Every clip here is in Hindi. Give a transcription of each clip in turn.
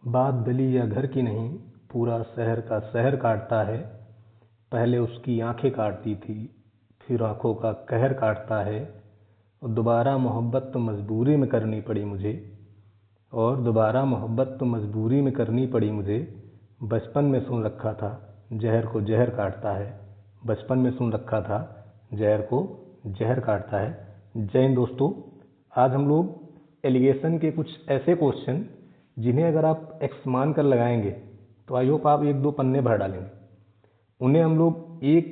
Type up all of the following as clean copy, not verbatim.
बात गली या घर की नहीं, पूरा शहर का शहर काटता है। पहले उसकी आंखें काटती थी, फिर आंखों का कहर काटता है। और दोबारा मोहब्बत तो मजबूरी में करनी पड़ी मुझे, और दोबारा मोहब्बत तो मजबूरी में करनी पड़ी मुझे। बचपन में सुन रखा था जहर को जहर काटता है। बचपन में सुन रखा था जहर को जहर काटता है। जय हिंद दोस्तों, आज हम लोग एलिगेशन के कुछ ऐसे क्वेश्चन जिन्हें अगर आप एक्स मान कर लगाएंगे तो आई होप आप एक दो पन्ने भर डालेंगे। उन्हें हम लोग एक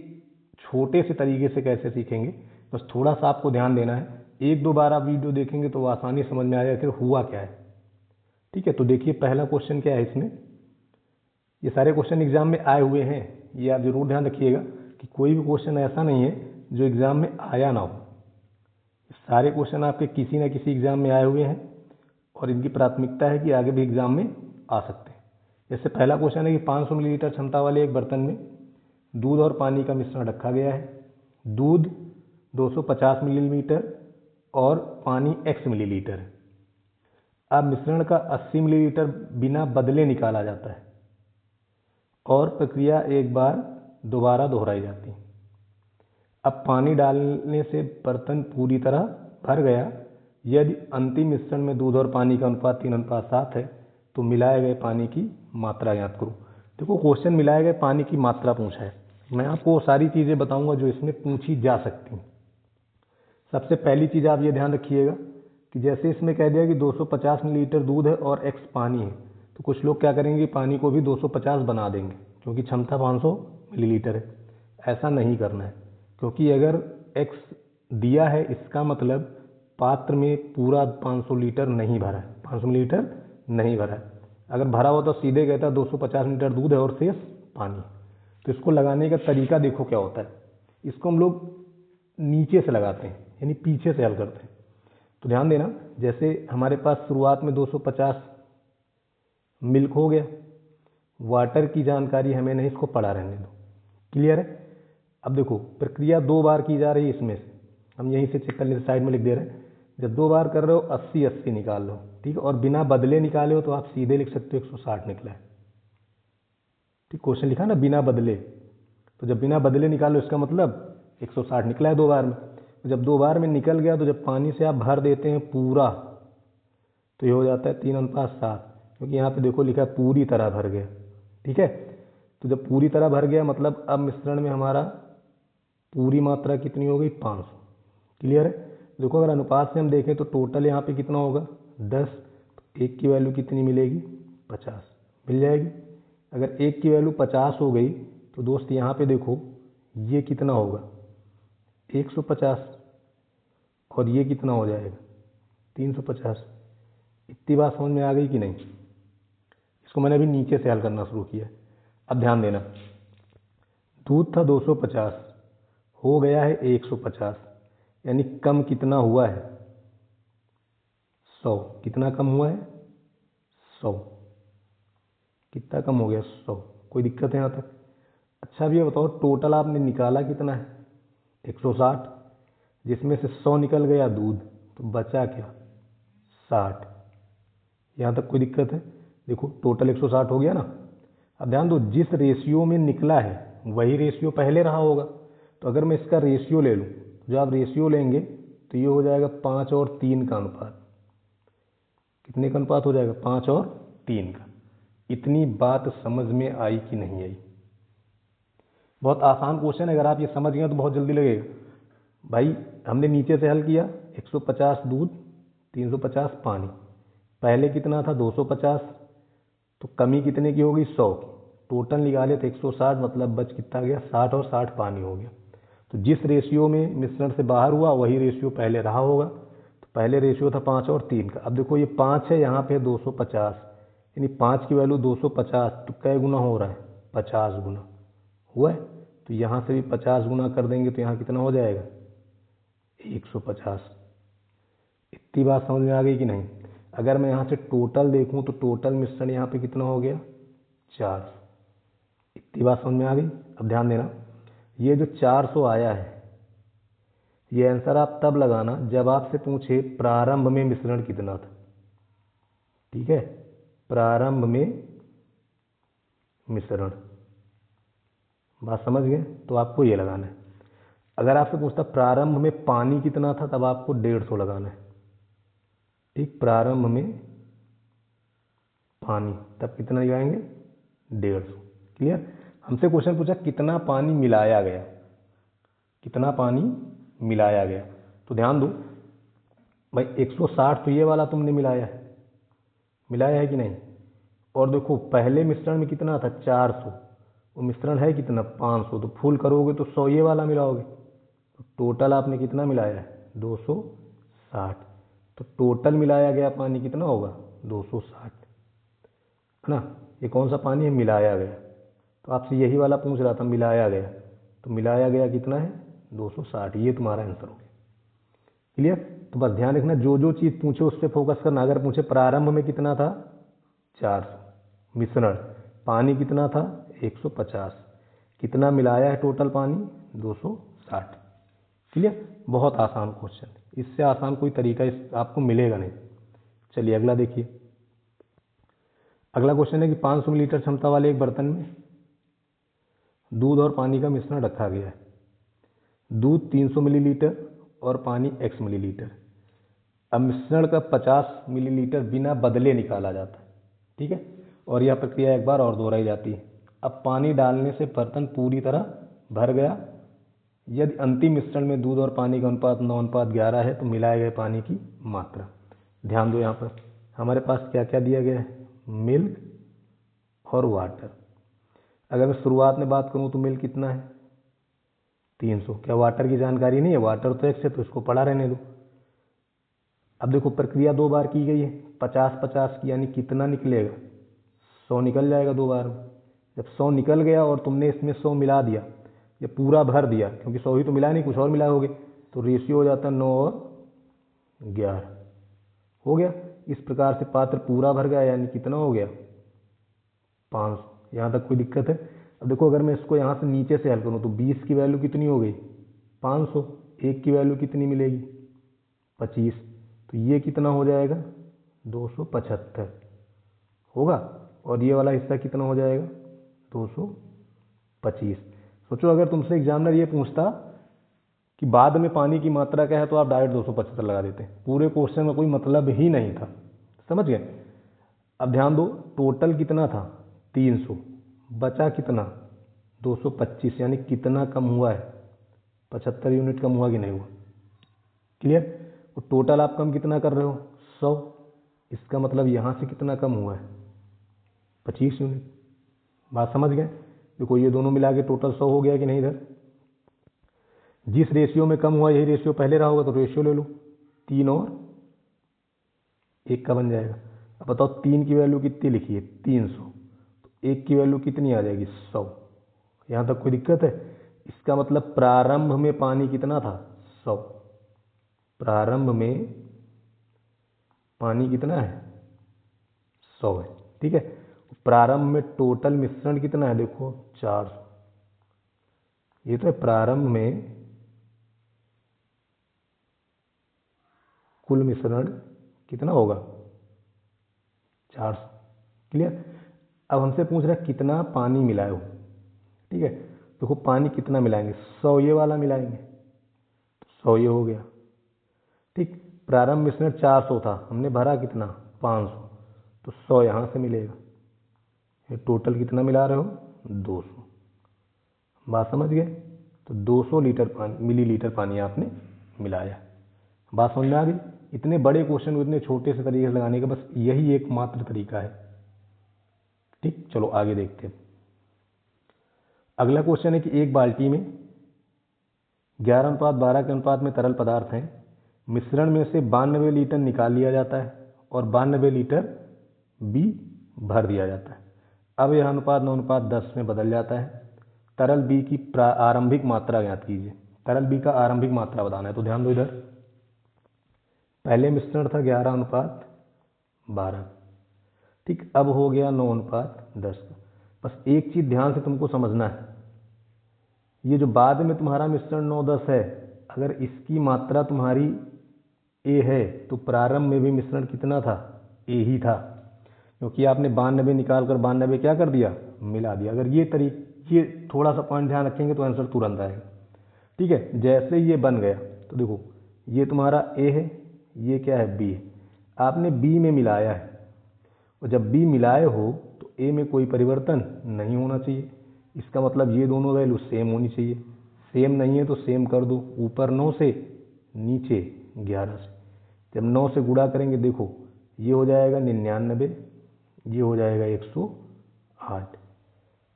छोटे से तरीके से कैसे सीखेंगे, बस थोड़ा सा आपको ध्यान देना है। एक दो बार आप वीडियो देखेंगे तो आसानी समझ में आएगा कि हुआ क्या है। ठीक है, तो देखिए पहला क्वेश्चन क्या है इसमें। ये सारे क्वेश्चन एग्जाम में आए हुए हैं, ये आप जरूर ध्यान रखिएगा कि कोई भी क्वेश्चन ऐसा नहीं है जो एग्जाम में आया ना हो। सारे क्वेश्चन आपके किसी न किसी एग्जाम में आए हुए हैं और इनकी प्राथमिकता है कि आगे भी एग्जाम में आ सकते हैं। जैसे पहला क्वेश्चन है कि 500 मिलीलीटर क्षमता वाले एक बर्तन में दूध और पानी का मिश्रण रखा गया है। दूध 250 मिलीलीटर और पानी x मिलीलीटर है। अब मिश्रण का 80 मिलीलीटर बिना बदले निकाला जाता है और प्रक्रिया एक बार दोबारा दोहराई जाती है। अब पानी डालने से बर्तन पूरी तरह भर गया। यदि अंतिम मिश्रण में दूध और पानी का अनुपात 3:7 है तो मिलाए गए पानी की मात्रा ज्ञात करो। देखो क्वेश्चन मिलाए गए पानी की मात्रा पूछा है। मैं आपको सारी चीज़ें बताऊंगा जो इसमें पूछी जा सकती हैं। सबसे पहली चीज़ आप ये ध्यान रखिएगा कि जैसे इसमें कह दिया कि 250 मिलीलीटर दूध है और x पानी है, तो कुछ लोग क्या करेंगे, पानी को भी 250 बना देंगे क्योंकि क्षमता 500 मिलीलीटर है। ऐसा नहीं करना है, क्योंकि अगर x दिया है इसका मतलब पात्र में पूरा 500 लीटर नहीं भरा है, 500 मिलीलीटर नहीं भरा है। अगर भरा हो तो सीधे कहता है 250 लीटर दूध है और शेष पानी। तो इसको लगाने का तरीका देखो क्या होता है। इसको हम लोग नीचे से लगाते हैं, यानी पीछे से हल करते हैं। तो ध्यान देना, जैसे हमारे पास शुरुआत में 250 मिल्क हो गया। वाटर की जानकारी हमें नहीं, इसको पढ़ा रहने दो। क्लियर है। अब देखो प्रक्रिया दो बार की जा रही है, इसमें से हम यहीं से चेक कर लेते, साइड में लिख दे रहे हैं। जब दो बार कर रहे हो 80-80 निकाल लो, ठीक है। और बिना बदले निकाले हो तो आप सीधे लिख सकते हो 160 निकला है। ठीक, क्वेश्चन लिखा ना बिना बदले, तो जब बिना बदले निकालो इसका मतलब 160 निकला है दो बार में। जब दो बार में निकल गया तो जब पानी से आप भर देते हैं पूरा तो ये हो जाता है 3:7, क्योंकि यहाँ पे देखो लिखा है पूरी तरह भर गया। ठीक है, तो जब पूरी तरह भर गया मतलब अब मिश्रण में हमारा पूरी मात्रा कितनी हो गई, 500। क्लियर है। देखो अगर अनुपात से हम देखें तो टोटल यहाँ पे कितना होगा, 10। तो एक की वैल्यू कितनी मिलेगी, 50 मिल जाएगी। अगर एक की वैल्यू 50 हो गई तो दोस्त यहाँ पे देखो ये कितना होगा, 150, और ये कितना हो जाएगा, 350। इतनी बात समझ में आ गई कि नहीं। इसको मैंने अभी नीचे से हल करना शुरू किया। अब ध्यान देना, दूध था 250, हो गया है 150, यानी कम कितना हुआ है, 100। कितना कम हुआ है, 100। कितना कम हो गया, 100। कोई दिक्कत है यहाँ तक। अच्छा अब ये बताओ टोटल आपने निकाला कितना है, 160, जिसमें से 100 निकल गया दूध, तो बचा क्या, 60। यहाँ तक कोई दिक्कत है। देखो टोटल 160 हो गया ना। अब ध्यान दो, जिस रेशियो में निकला है वही रेशियो पहले रहा होगा। तो अगर मैं इसका रेशियो ले लूँ, जो आप रेशियो लेंगे तो ये हो जाएगा 5 और 3 का अनुपात। कितने का अनुपात हो जाएगा, 5 और 3 का। इतनी बात समझ में आई कि नहीं आई। बहुत आसान क्वेश्चन है, अगर आप ये समझ गए तो बहुत जल्दी लगेगा। भाई हमने नीचे से हल किया, 150 दूध 350 पानी। पहले कितना था, 250, तो कमी कितने की होगी, 100 की। टोटल निकाले थे 160, मतलब बच कितना गया, 60 और 60 पानी हो गया। तो जिस रेशियो में मिश्रण से बाहर हुआ वही रेशियो पहले रहा होगा। तो पहले रेशियो था 5 और 3 का। अब देखो ये 5 है, यहाँ पे 250, यानी 5 की वैल्यू 250, तो कै गुना हो रहा है, 50 गुना हुआ है। तो यहाँ से भी 50 गुना कर देंगे तो यहाँ कितना हो जाएगा, 150। इतनी बात समझ में आ गई कि नहीं। अगर मैं यहाँ से टोटल देखूँ तो टोटल मिश्रण यहाँ पे कितना हो गया, 400। इतनी बात समझ में आ गई। अब ध्यान देना, ये जो 400 आया है ये आंसर आप तब लगाना जब आपसे पूछे प्रारंभ में मिश्रण कितना था। ठीक है, प्रारंभ में मिश्रण। बात समझ गए? तो आपको ये लगाना है। अगर आपसे पूछता प्रारंभ में पानी कितना था, तब आपको 150 लगाना है। ठीक, प्रारंभ में पानी, तब कितना लगाएंगे? 150। क्लियर? हमसे क्वेश्चन पूछा कितना पानी मिलाया गया, कितना पानी मिलाया गया। तो ध्यान दो भाई, 160 तो ये वाला तुमने मिलाया है कि नहीं? और देखो पहले मिश्रण में कितना था? 400। वो मिश्रण है कितना? 500। तो फुल करोगे तो 100 ये वाला मिलाओगे। तो टोटल आपने कितना मिलाया है? 260। तो टोटल मिलाया गया पानी कितना होगा? 260, है ना? ये कौन सा पानी है? मिलाया गया। तो आपसे यही वाला पूछ रहा था, मिलाया गया। तो मिलाया गया कितना है? 260। ये तुम्हारा आंसर हो गया। क्लियर? तो बस ध्यान रखना, जो जो चीज़ पूछे उस पर फोकस करना। अगर पूछे प्रारंभ में कितना था? 400। मिश्रण पानी कितना था? 150। कितना मिलाया है टोटल पानी? 260। क्लियर? बहुत आसान क्वेश्चन, इससे आसान कोई तरीका आपको मिलेगा नहीं। चलिए अगला देखिए। अगला क्वेश्चन है कि 500 मिलीलीटर क्षमता वाले एक बर्तन में दूध और पानी का मिश्रण रखा गया है। दूध 300 मिलीलीटर और पानी x मिलीलीटर। अब मिश्रण का 50 मिलीलीटर बिना बदले निकाला जाता है। ठीक है, और यह प्रक्रिया एक बार और दोहराई जाती है। अब पानी डालने से बर्तन पूरी तरह भर गया। यदि अंतिम मिश्रण में दूध और पानी का अनुपात 9:11 है तो मिलाए गए पानी की मात्रा। ध्यान दो, यहाँ पर हमारे पास क्या क्या दिया गया है? मिल्क और वाटर। अगर मैं शुरुआत में बात करूँ तो मिल्क कितना है? 300। क्या वाटर की जानकारी नहीं है? वाटर तो x है, तो इसको पड़ा रहने दो। अब देखो प्रक्रिया 2 बार की गई है, 50-50 की, यानी कितना निकलेगा? 100 निकल जाएगा 2 बार में। जब 100 निकल गया और तुमने इसमें 100 मिला दिया, ये पूरा भर दिया, क्योंकि 100 ही तो मिला नहीं, कुछ और मिलाओगे, तो रेशियो हो जाता है 9 और 11। हो गया। इस प्रकार से पात्र पूरा भर गया, यानी कितना हो गया? 500। यहाँ तक कोई दिक्कत है? अब देखो अगर मैं इसको यहाँ से नीचे से हल करूँ तो 20 की वैल्यू कितनी हो गई? 500। 1 की वैल्यू कितनी मिलेगी? 25। तो ये कितना हो जाएगा? 275 होगा। और ये वाला हिस्सा कितना हो जाएगा? 225। सोचो अगर तुमसे एग्जामिनर ये पूछता कि बाद में पानी की मात्रा क्या है, तो आप डायरेक्ट 275 लगा देते। पूरे क्वेश्चन में कोई मतलब ही नहीं था। समझ गए? अब ध्यान दो, टोटल कितना था? 300। बचा कितना? 225। यानी कितना कम हुआ है? 75 यूनिट कम हुआ कि नहीं हुआ? क्लियर? तो टोटल आप कम कितना कर रहे हो? 100। इसका मतलब यहाँ से कितना कम हुआ है? 25 यूनिट। बात समझ गए? देखो ये दोनों मिला के टोटल 100 हो गया कि नहीं? इधर जिस रेशियो में कम हुआ यही रेशियो पहले रहा होगा, तो रेशियो ले लो, 3 और 1 का बन जाएगा। अब बताओ 3 की वैल्यू कितनी लिखी है? 300। तो 1 की वैल्यू कितनी आ जाएगी? 100। यहाँ तक कोई दिक्कत है? इसका मतलब प्रारंभ में पानी कितना था? 100। प्रारंभ में पानी कितना है? 100 है। ठीक है, प्रारंभ में टोटल मिश्रण कितना है? देखो 400। ये तो है प्रारंभ में कुल मिश्रण कितना होगा? 400। क्लियर? अब हमसे पूछ रहा है कितना पानी मिलाए हो। ठीक है, देखो पानी कितना मिलाएंगे? 100 ये वाला मिलाएंगे, तो 100 ये हो गया। ठीक, प्रारंभ मिश्रण 400 था, हमने भरा कितना? 500। तो 100 यहाँ से मिलेगा। ये टोटल कितना मिला रहे हो? 200। बात समझ गए? तो 200 मिलीलीटर पानी आपने मिलाया। बात समझ में आ गई? इतने बड़े क्वेश्चन को इतने छोटे से तरीके से लगाने का बस यही एकमात्र तरीका है। ठीक, चलो आगे देखते हैं। अगला क्वेश्चन है कि एक बाल्टी में 11:12 के अनुपात में तरल पदार्थ हैं। मिश्रण में से 92 लीटर निकाल लिया जाता है और 92 लीटर बी भर दिया जाता है। अब यह अनुपात 9:10 में बदल जाता है। तरल बी की आरंभिक मात्रा ज्ञात कीजिए। तरल बी का आरंभिक मात्रा बताना है। तो ध्यान दो, इधर पहले मिश्रण था 11:12। ठीक, अब हो गया 9:10 का। बस एक चीज ध्यान से तुमको समझना है, ये जो बाद में तुम्हारा मिश्रण 9:10 है, अगर इसकी मात्रा तुम्हारी ए है तो प्रारंभ में भी मिश्रण कितना था? ए ही था। क्योंकि आपने 92 निकाल कर 92 क्या कर दिया, मिला दिया। अगर ये थोड़ा सा पॉइंट ध्यान रखेंगे तो आंसर तुरंत आएगा। ठीक है, जैसे ये बन गया तो देखो ये तुम्हारा ए है, ये क्या है, बी है। आपने बी में मिलाया है, और जब बी मिलाए हो तो ए में कोई परिवर्तन नहीं होना चाहिए। इसका मतलब ये दोनों वैल्यू सेम होनी चाहिए। सेम नहीं है तो सेम कर दो, ऊपर 9 से नीचे 11 से। जब 9 से गुणा करेंगे देखो ये हो जाएगा 99, ये हो जाएगा 108,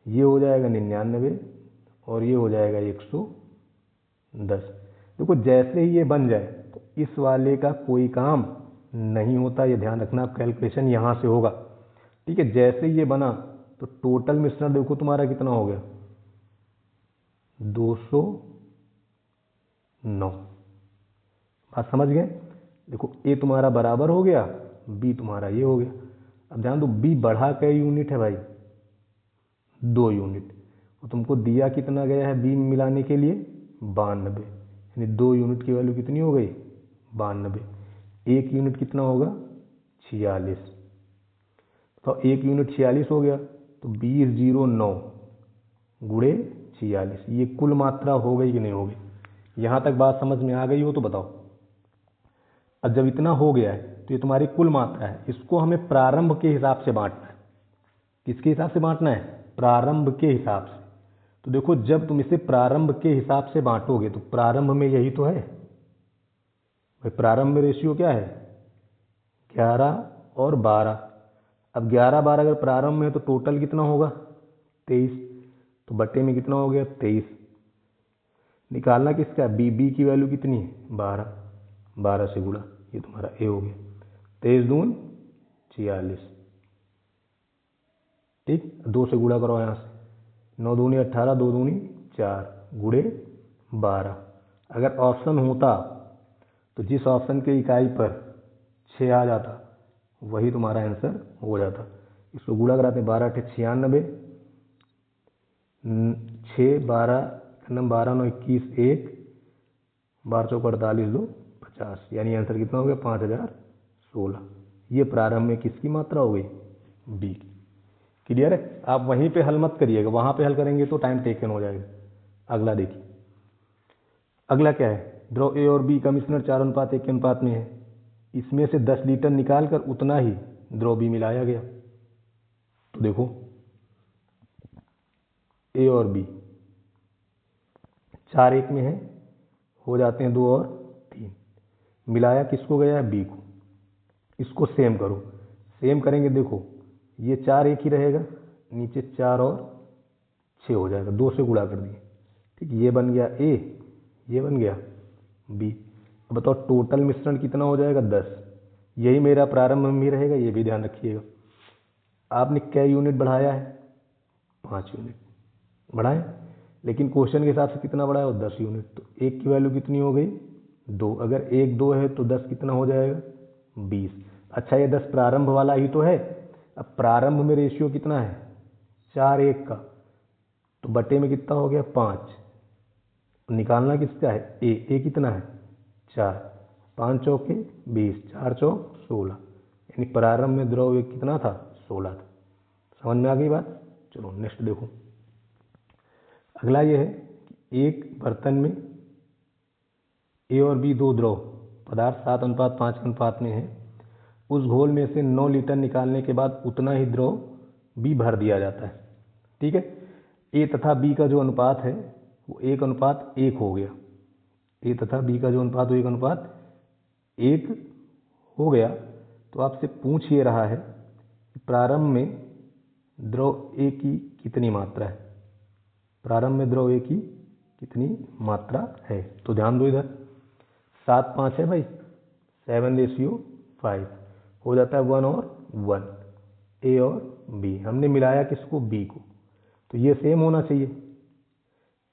ये हो जाएगा 99 और ये हो जाएगा 110। देखो जैसे ही ये बन जाए तो इस वाले का कोई काम नहीं होता, ये ध्यान रखना। कैलकुलेशन यहाँ से होगा। ठीक है, जैसे ही ये बना तो टोटल मिश्रण देखो तुम्हारा कितना हो गया, 209। बात समझ गए। देखो ए तुम्हारा बराबर हो गया, बी तुम्हारा ये हो गया। अब ध्यान दो बी बढ़ा कई यूनिट है भाई, 2 यूनिट। और तुमको दिया कितना गया है बी मिलाने के लिए, 92, यानी 2 यूनिट की वैल्यू कितनी हो गई, 92। 1 यूनिट कितना होगा, 46। तो 1 यूनिट 46 हो गया, तो 2009 गुणे 46, ये कुल मात्रा हो गई कि नहीं हो गई। यहाँ तक बात समझ में आ गई हो तो बताओ। अब जब इतना हो गया है तो ये तुम्हारी कुल मात्रा है, इसको हमें प्रारंभ के हिसाब से बांटना है। किसके हिसाब से बांटना है, प्रारंभ के हिसाब से। तो देखो जब तुम इसे प्रारंभ के हिसाब से बांटोगे तो प्रारंभ में यही तो है भाई, प्रारंभ में रेशियो क्या है, 11 और 12। अब 11 12 अगर प्रारंभ में है तो टोटल कितना होगा, 23। तो बटे में कितना हो गया, 23। निकालना किसका है, बी की वैल्यू कितनी है, 12। 12 से गुणा, ये तुम्हारा ए हो गया। 23 दून 46। ठीक, 2 से गुणा करो यहाँ से, 9 दूनी 18, 2 दूनी 4 गुणे 12। अगर ऑप्शन होता तो जिस ऑप्शन के इकाई पर 6 आ जाता वही तुम्हारा आंसर हो जाता। इसको गुणा कराते हैं, 12 × 8 = 96, 6 12 12 9 21 1, 12 चौक 48 2 50, यानी आंसर कितना हो गया, 5016। ये प्रारंभ में किसकी मात्रा हो गई, बी की। क्लियर है। आप वहीं पे हल मत करिएगा, वहां पे हल करेंगे तो टाइम टेकन हो जाएगा। अगला देखिए, अगला क्या है, ड्रॉ ए और बी का मिश्रण 4:1 के अनुपात में है। इसमें से 10 लीटर निकाल कर उतना ही ड्रॉ बी मिलाया गया। तो देखो ए और बी 4:1 में है, हो जाते हैं 2 और 3। मिलाया किसको गया है, बी को। इसको सेम करो, सेम करेंगे देखो ये 4:1 ही रहेगा, नीचे 4 और 6 हो जाएगा, 2 से गुणा कर दिए। ठीक, ये बन गया ए, ये बन गया बी। अब बताओ टोटल मिश्रण कितना हो जाएगा, 10। यही मेरा प्रारंभ में भी रहेगा, ये भी ध्यान रखिएगा। आपने कै यूनिट बढ़ाया है, 5 यूनिट बढ़ाए, लेकिन क्वेश्चन के हिसाब से कितना बढ़ाया हो, 10 यूनिट। तो 1 की वैल्यू कितनी हो गई, 2। अगर 1 2 है तो 10 कितना हो जाएगा, 20। अच्छा ये 10 प्रारंभ वाला ही तो है। अब प्रारंभ में रेशियो कितना है, 4:1 का, तो बटे में कितना हो गया, 5। निकालना किसका है, ए कितना है, 4। 5 चौके 20, 4 चौक 16, यानी प्रारंभ में द्रव्य कितना था, 16 था। समझ में आ गई बात। चलो नेक्स्ट देखो। अगला ये है कि एक बर्तन में ए और बी 2 द्रव पदार्थ 7:5 के अनुपात में है। उस घोल में से 9 लीटर निकालने के बाद उतना ही द्रव बी भर दिया जाता है। ठीक है, ए तथा बी का जो अनुपात है वो 1:1 हो गया। ए तथा बी का जो अनुपात वो 1:1 हो गया। तो आपसे पूछ ये रहा है कि प्रारंभ में द्रव ए की कितनी मात्रा है, प्रारंभ में द्रव ए की कितनी मात्रा है। तो ध्यान दो इधर 7 5 है भाई, 7:5 हो जाता है 1 और 1, ए और बी। हमने मिलाया किसको, बी को, तो ये सेम होना चाहिए,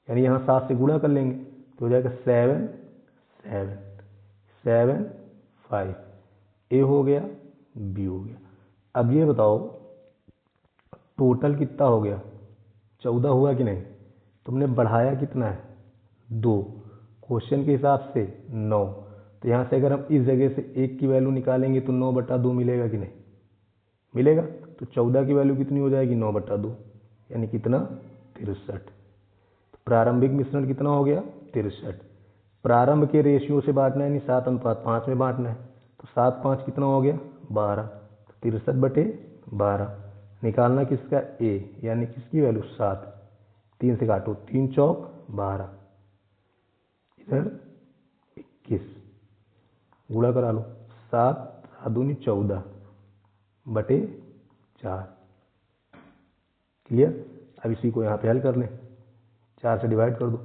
यानी यहाँ 7 से गुणा कर लेंगे तो हो जाएगा 7 7 7 5, ए हो गया, बी हो गया। अब ये बताओ टोटल कितना हो गया, 14 हुआ कि नहीं। तुमने बढ़ाया कितना है, 2, क्वेश्चन के हिसाब से 9। तो यहाँ से अगर हम इस जगह से 1 की वैल्यू निकालेंगे तो 9/2 मिलेगा कि नहीं, मिलेगा। तो 14 की वैल्यू कितनी हो जाएगी 9/2, यानी कितना 63। तो प्रारंभिक मिश्रण कितना हो गया 63। प्रारंभ के रेशियो से बांटना है, यानी 7:5 में बांटना है, तो 7/5 कितना हो गया 12, तो 63/12। निकालना किसका ए, यानी किसकी वैल्यू 7, 3 से काटो, 3 चौक 12, इधर 21, गुणा करा लो, 7×7=14/4। क्लियर। अब इसी को यहाँ पे हल कर लें, 4 से डिवाइड कर दो,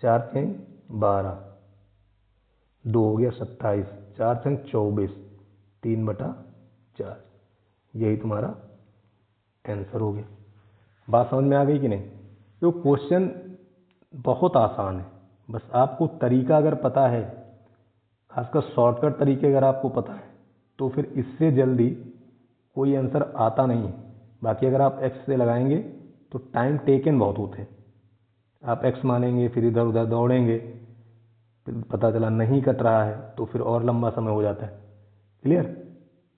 4×6=12, 2 हो गया 27, 4×6=24, 3/4। यही तुम्हारा आंसर हो गया। बात समझ में आ गई कि नहीं। तो क्वेश्चन बहुत आसान है, बस आपको तरीका अगर पता है, खासकर शॉर्टकट तरीके अगर आपको पता है, तो फिर इससे जल्दी कोई आंसर आता नहीं है। बाकी अगर आप एक्स से लगाएंगे तो टाइम टेकन बहुत होते हैं। आप एक्स मानेंगे, फिर इधर उधर दौड़ेंगे, फिर पता चला नहीं कट रहा है, तो फिर और लंबा समय हो जाता है। क्लियर।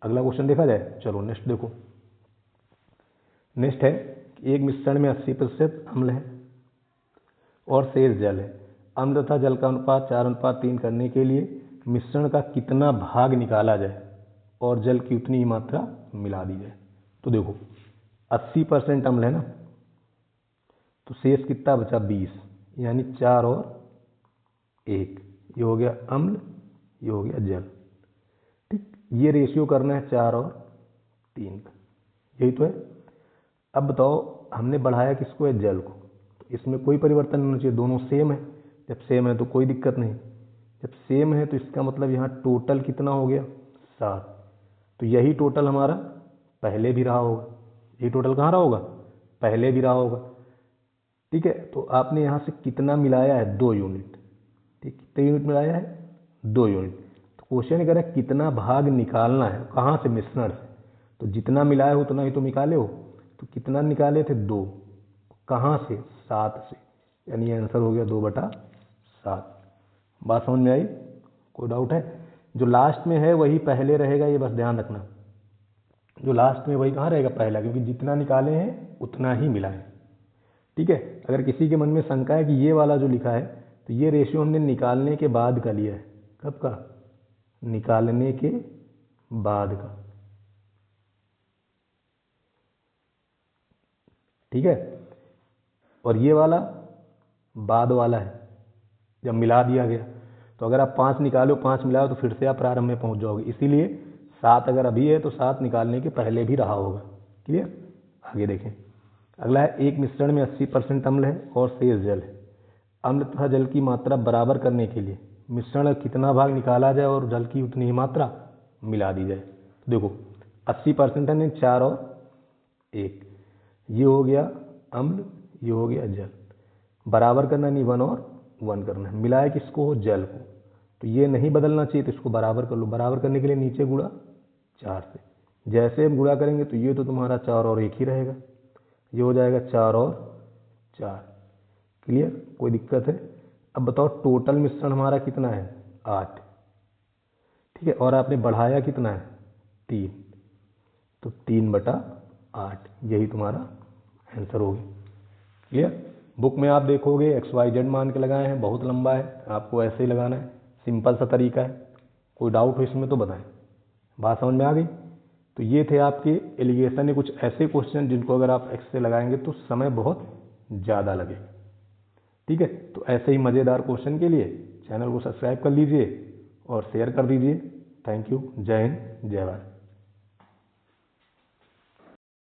अगला क्वेश्चन देखा जाए। चलो नेक्स्ट देखो। नेक्स्ट है कि एक मिश्रण में 80% अम्ल है और शेष जल है। अम्ल तथा जल का अनुपात 4:3 करने के लिए मिश्रण का कितना भाग निकाला जाए और जल की उतनी ही मात्रा मिला दी जाए। तो देखो 80% अम्ल है ना, तो शेष कितना बचा 20, यानी 4 और 1, ये हो गया अम्ल, ये हो गया जल। ठीक, ये रेशियो करना है 4 और 3 का, यही तो है। अब बताओ हमने बढ़ाया किसको है, जल को, तो इसमें कोई परिवर्तन नहीं होना चाहिए, दोनों सेम है। जब सेम है तो कोई दिक्कत नहीं, जब सेम है तो इसका मतलब यहाँ टोटल कितना हो गया 7। तो यही टोटल हमारा पहले भी रहा होगा, यही टोटल कहाँ रहा होगा, पहले भी रहा होगा। ठीक है, तो आपने यहाँ से कितना मिलाया है 2 यूनिट। ठीक, कितने यूनिट मिलाया है 2 यूनिट। तो क्वेश्चन कह रहा है कितना भाग निकालना है, कहाँ से, मिश्रण से। तो जितना मिलाया हो उतना ही तो निकाले हो, तो कितना निकाले थे 2, कहाँ से 7 से, यानी आंसर हो गया 2/7। बात समझ में आई, कोई डाउट है। जो लास्ट में है वही पहले रहेगा, ये बस ध्यान रखना, जो लास्ट में वही कहाँ रहेगा, पहला, क्योंकि जितना निकाले हैं उतना ही मिला है। ठीक है। अगर किसी के मन में शंका है कि ये वाला जो लिखा है, तो ये रेशियो हमने निकालने के बाद का लिया है। कब का, निकालने के बाद का। ठीक है, और ये वाला बाद वाला है, जब मिला दिया गया। तो अगर आप 5 निकालो, 5 मिलाओ, तो फिर से आप प्रारंभ में पहुंच जाओगे। इसीलिए 7 अगर अभी है तो 7 निकालने के पहले भी रहा होगा। क्लियर। आगे देखें। अगला है एक मिश्रण में 80% अम्ल है और शेष जल है। अम्ल तथा जल की मात्रा बराबर करने के लिए मिश्रण का कितना भाग निकाला जाए और जल की उतनी ही मात्रा मिला दी जाए। तो देखो 80% है, 4 और 1, ये हो गया अम्ल, ये हो गया जल। बराबर करना नहीं, 1 और 1 करना है। मिलाया किसको हो, जल को, तो ये नहीं बदलना चाहिए, तो इसको बराबर कर लो। बराबर करने के लिए नीचे गुणा 4 से, जैसे हम गुणा करेंगे तो ये तो तुम्हारा 4 और 1 ही रहेगा, ये हो जाएगा 4 और 4। क्लियर, कोई दिक्कत है। अब बताओ टोटल मिश्रण हमारा कितना है 8। ठीक है, और आपने बढ़ाया कितना है 3, तो 3/8, यही तुम्हारा आंसर होगी। क्लियर। बुक में आप देखोगे XYZ मान के लगाए हैं, बहुत लंबा है, आपको ऐसे ही लगाना है, सिंपल सा तरीका है। कोई डाउट हो इसमें तो बताएं। बात समझ में आ गई। तो ये थे आपके एलिगेशन के कुछ ऐसे क्वेश्चन जिनको अगर आप एक्स से लगाएंगे तो समय बहुत ज़्यादा लगेगा। ठीक है, तो ऐसे ही मज़ेदार क्वेश्चन के लिए चैनल को सब्सक्राइब कर लीजिए और शेयर कर दीजिए। Thank you. जय हिंद, जय भारत।